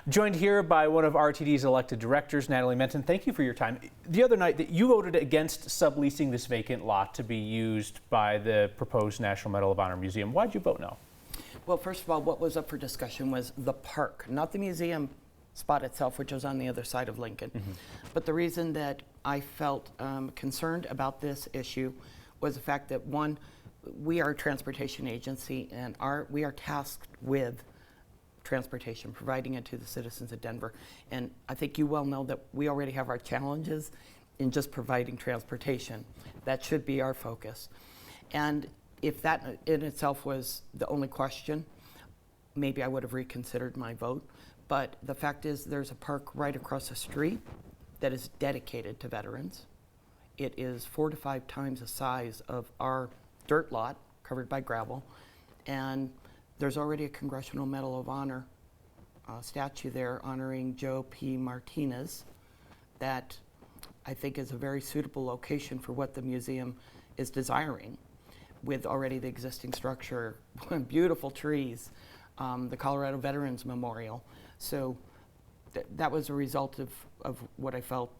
Joined here by one of RTD's elected directors, Natalie Minton. Thank you for your time. The other night, that you voted against subleasing this vacant lot to be used by the proposed National Medal of Honor Museum. Why'd you vote no? Well, first of all, what was up for discussion was the park, not the museum spot itself, which was on the other side of Lincoln. But the reason that I felt concerned about this issue was the fact that, one, we are a transportation agency and we are tasked with transportation, providing it to the citizens of Denver. And I think you well know that we already have our challenges in just providing transportation. That should be our focus. And if that in itself was the only question, maybe I would have reconsidered my vote. But the fact is, there's a park right across the street that is dedicated to veterans. It is 4 to 5 times the size of our dirt lot covered by gravel. And there's already a Congressional Medal of Honor statue there honoring Joe P. Martinez that I think is a very suitable location for what the museum is desiring, with already the existing structure, beautiful trees, the Colorado Veterans Memorial. So that was a result of what I felt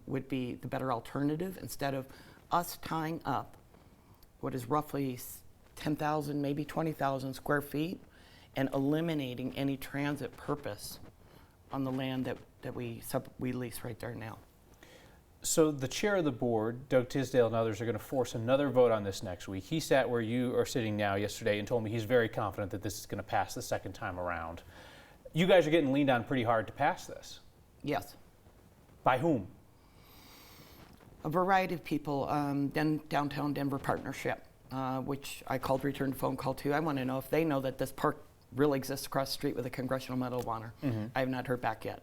would be the better alternative, instead of us tying up what is roughly 10,000, maybe 20,000 square feet, and eliminating any transit purpose on the land that we lease right there now. So the chair of the board, Doug Tisdale, and others are going to force another vote on this next week. He sat where you are sitting now yesterday and told me he's very confident that this is going to pass the second time around. You guys are getting leaned on pretty hard to pass this. Yes. By whom? A variety of people. Downtown Denver Partnership, which I called, returned a phone call to. I want to know if they know that this park really exists across the street with a Congressional Medal of Honor. I have not heard back yet.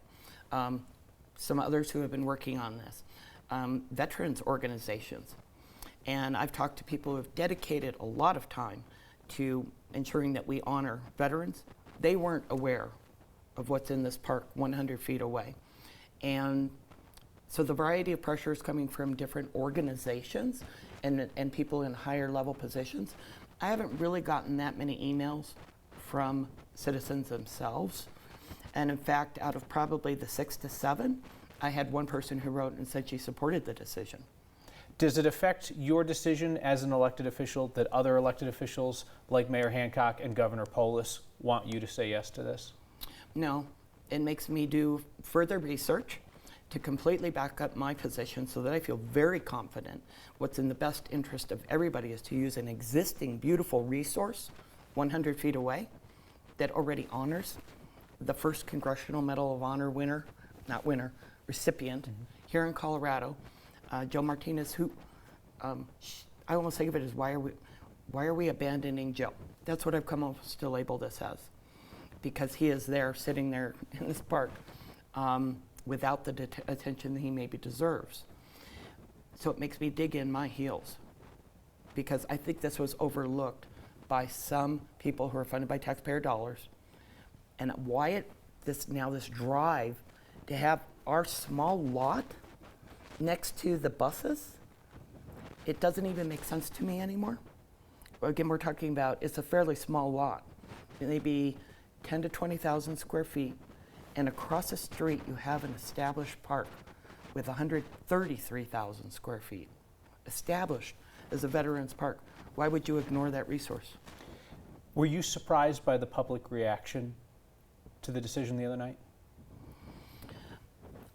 Some others who have been working on this. Veterans organizations. And I've talked to people who have dedicated a lot of time to ensuring that we honor veterans. They weren't aware of what's in this park 100 feet away. And so the variety of pressure is coming from different organizations and people in higher level positions. I haven't really gotten that many emails from citizens themselves. And in fact, out of probably the 6 to 7, I had one person who wrote and said she supported the decision. Does it affect your decision as an elected official that other elected officials like Mayor Hancock and Governor Polis want you to say yes to this? No, it makes me do further research to completely back up my position so that I feel very confident what's in the best interest of everybody is to use an existing beautiful resource 100 feet away that already honors the first Congressional Medal of Honor recipient here in Colorado, Joe Martinez, who I almost think of it as why are we abandoning Joe? That's what I've come up to label this as, because he is there sitting there in this park without the attention that he maybe deserves. So it makes me dig in my heels, because I think this was overlooked by some people who are funded by taxpayer dollars, and why this drive to have our small lot next to the buses, it doesn't even make sense to me anymore. Again, we're talking about, it's a fairly small lot, maybe 10 to 20,000 square feet, and across the street you have an established park with 133,000 square feet, established as a veterans park. Why would you ignore that resource? Were you surprised by the public reaction to the decision the other night?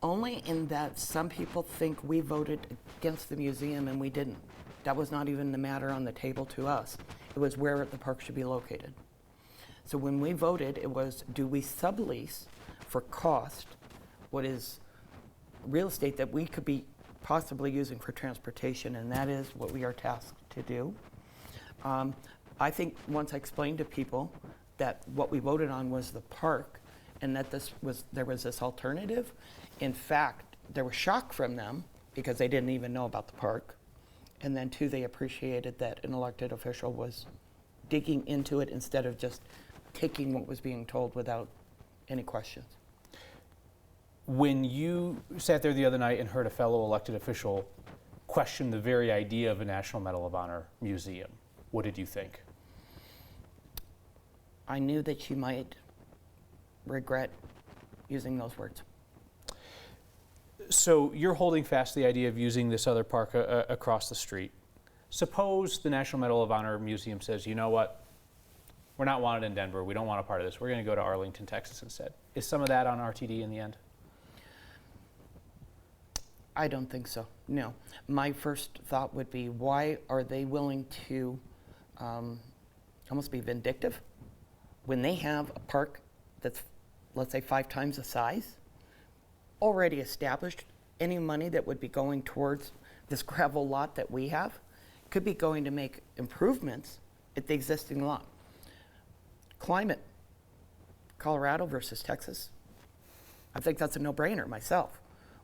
Only in that some people think we voted against the museum and we didn't. That was not even the matter on the table to us. It was where the park should be located. So when we voted, it was, do we sublease for cost what is real estate that we could be possibly using for transportation, and that is what we are tasked to do. I think once I explained to people that what we voted on was the park and that there was this alternative, in fact, there was shock from them because they didn't even know about the park. And then two, they appreciated that an elected official was digging into it instead of just taking what was being told without any questions. When you sat there the other night and heard a fellow elected official question the very idea of a National Medal of Honor museum, what did you think? I knew that she might regret using those words. So you're holding fast to the idea of using this other park across the street. Suppose the National Medal of Honor Museum says, you know what, we're not wanted in Denver, we don't want a part of this, we're going to go to Arlington, Texas instead. Is some of that on RTD in the end? I don't think so, no. My first thought would be, why are they willing to almost be vindictive when they have a park that's, let's say, 5 times the size, already established? Any money that would be going towards this gravel lot that we have could be going to make improvements at the existing lot. Climate, Colorado versus Texas, I think that's a no-brainer myself.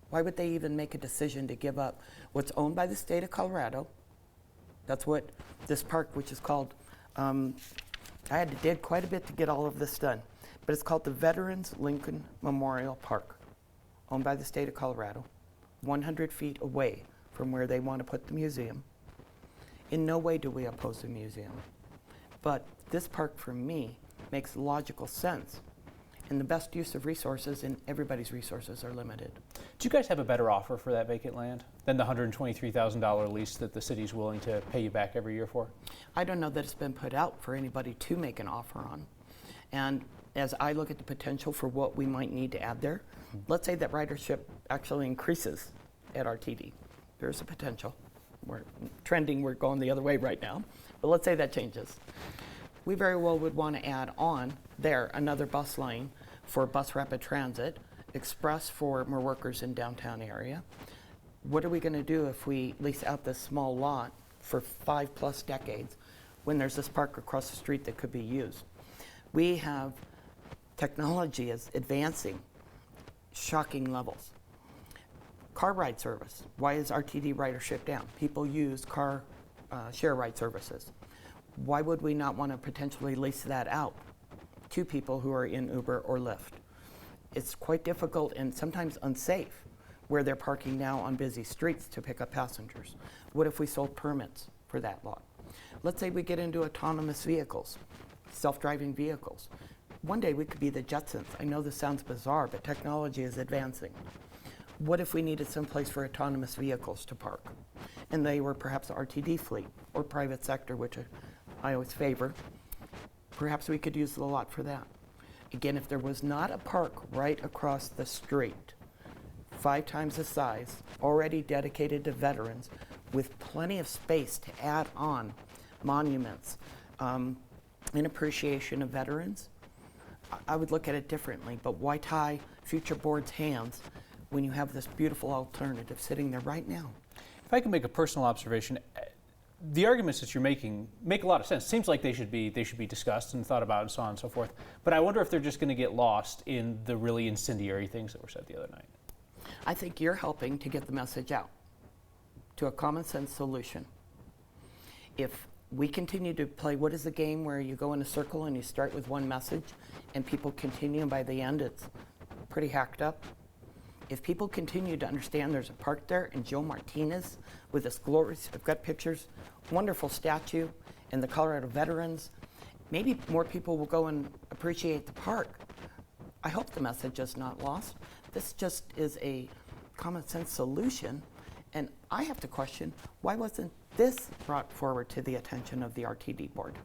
Why would they even make a decision to give up what's owned by the state of Colorado? That's what this park, which is called, I had to dig quite a bit to get all of this done, but it's called the Veterans Lincoln Memorial Park, owned by the state of Colorado, 100 feet away from where they want to put the museum. In no way do we oppose the museum, but this park for me makes logical sense, and the best use of resources, and everybody's resources are limited. Do you guys have a better offer for that vacant land than the $123,000 lease that the city's willing to pay you back every year for? I don't know that it's been put out for anybody to make an offer on. And as I look at the potential for what we might need to add there, let's say that ridership actually increases at RTD. There's a potential. We're trending, we're going the other way right now, but let's say that changes. We very well would want to add on there another bus lane for bus rapid transit, express for more workers in downtown area. What are we going to do if we lease out this small lot for 5+ decades when there's this park across the street that could be used? We have technology is advancing shocking levels. Car ride service. Why is RTD ridership down? People use car share ride services. Why would we not want to potentially lease that out to people who are in Uber or Lyft? It's quite difficult and sometimes unsafe where they're parking now on busy streets to pick up passengers. What if we sold permits for that lot? Let's say we get into autonomous vehicles, self-driving vehicles. One day we could be the Jetsons. I know this sounds bizarre, but technology is advancing. What if we needed some place for autonomous vehicles to park? And they were perhaps the RTD fleet or private sector, which I always favor. Perhaps we could use the lot for that. Again, if there was not a park right across the street, 5 times the size, already dedicated to veterans, with plenty of space to add on monuments in appreciation of veterans, I would look at it differently. But why tie future boards' hands when you have this beautiful alternative sitting there right now? If I can make a personal observation, the arguments that you're making make a lot of sense. Seems like they should be discussed and thought about and so on and so forth. But I wonder if they're just going to get lost in the really incendiary things that were said the other night. I think you're helping to get the message out to a common sense solution. If we continue to play, what is the game where you go in a circle and you start with one message and people continue and by the end it's pretty hacked up? If people continue to understand there's a park there and Joe Martinez with this glorious, I've got pictures, wonderful statue, and the Colorado veterans, maybe more people will go and appreciate the park. I hope the message is not lost. This just is a common sense solution, and I have to question, why wasn't this brought forward to the attention of the RTD board?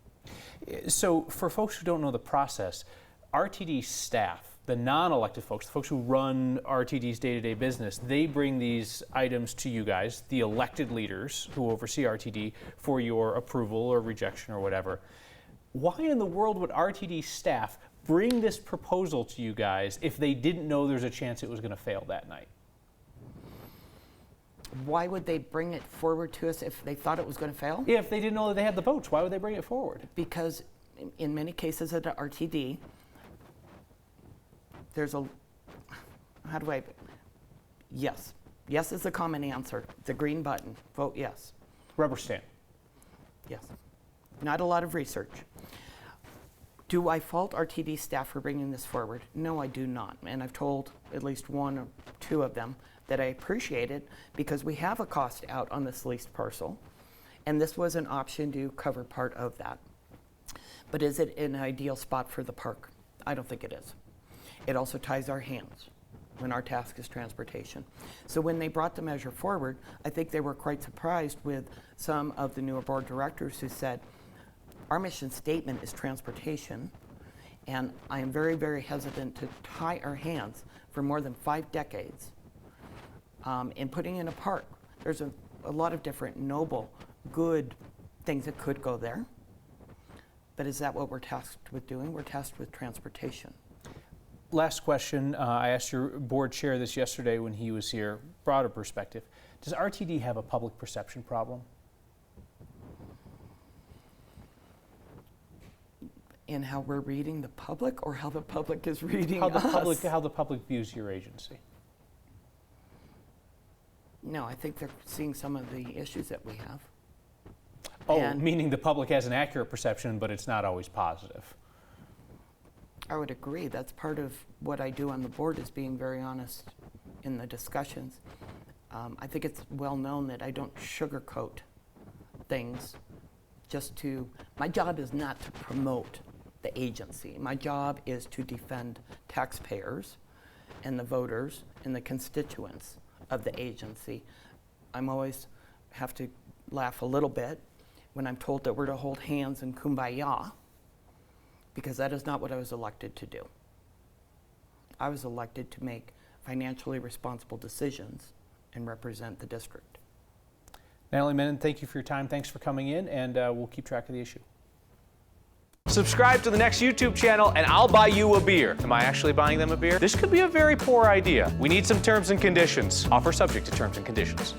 So for folks who don't know the process, RTD staff, the non-elected folks, the folks who run RTD's day-to-day business, they bring these items to you guys, the elected leaders who oversee RTD, for your approval or rejection or whatever. Why in the world would RTD staff bring this proposal to you guys if they didn't know there's a chance it was going to fail that night? Why would they bring it forward to us if they thought it was going to fail? If they didn't know that they had the votes, why would they bring it forward? Because in many cases at the RTD, there's a, yes. Yes is the common answer. The green button, vote yes. Rubber stamp. Yes. Not a lot of research. Do I fault RTD staff for bringing this forward? No, I do not. And I've told at least 1 or 2 of them that I appreciate it because we have a cost out on this leased parcel. And this was an option to cover part of that. But is it an ideal spot for the park? I don't think it is. It also ties our hands when our task is transportation. So when they brought the measure forward, I think they were quite surprised with some of the newer board directors who said, our mission statement is transportation, and I am very, very hesitant to tie our hands for more than 5 decades in putting in a park. There's a lot of different noble, good things that could go there. But is that what we're tasked with doing? We're tasked with transportation. Last question. I asked your board chair this yesterday when he was here. Broader perspective. Does RTD have a public perception problem? In how we're reading the public, or how the public is reading How the us? how the public views your agency? No, I think they're seeing some of the issues that we have. Oh, And- meaning the public has an accurate perception, but it's not always positive. I would agree. That's part of what I do on the board, is being very honest in the discussions. I think it's well known that I don't sugarcoat things my job is not to promote the agency. My job is to defend taxpayers and the voters and the constituents of the agency. I'm always have to laugh a little bit when I'm told that we're to hold hands and kumbaya, because that is not what I was elected to do. I was elected to make financially responsible decisions and represent the district. Natalie Minton, thank you for your time. Thanks for coming in, and we'll keep track of the issue. Subscribe to the next YouTube channel and I'll buy you a beer. Am I actually buying them a beer? This could be a very poor idea. We need some terms and conditions. Offer subject to terms and conditions.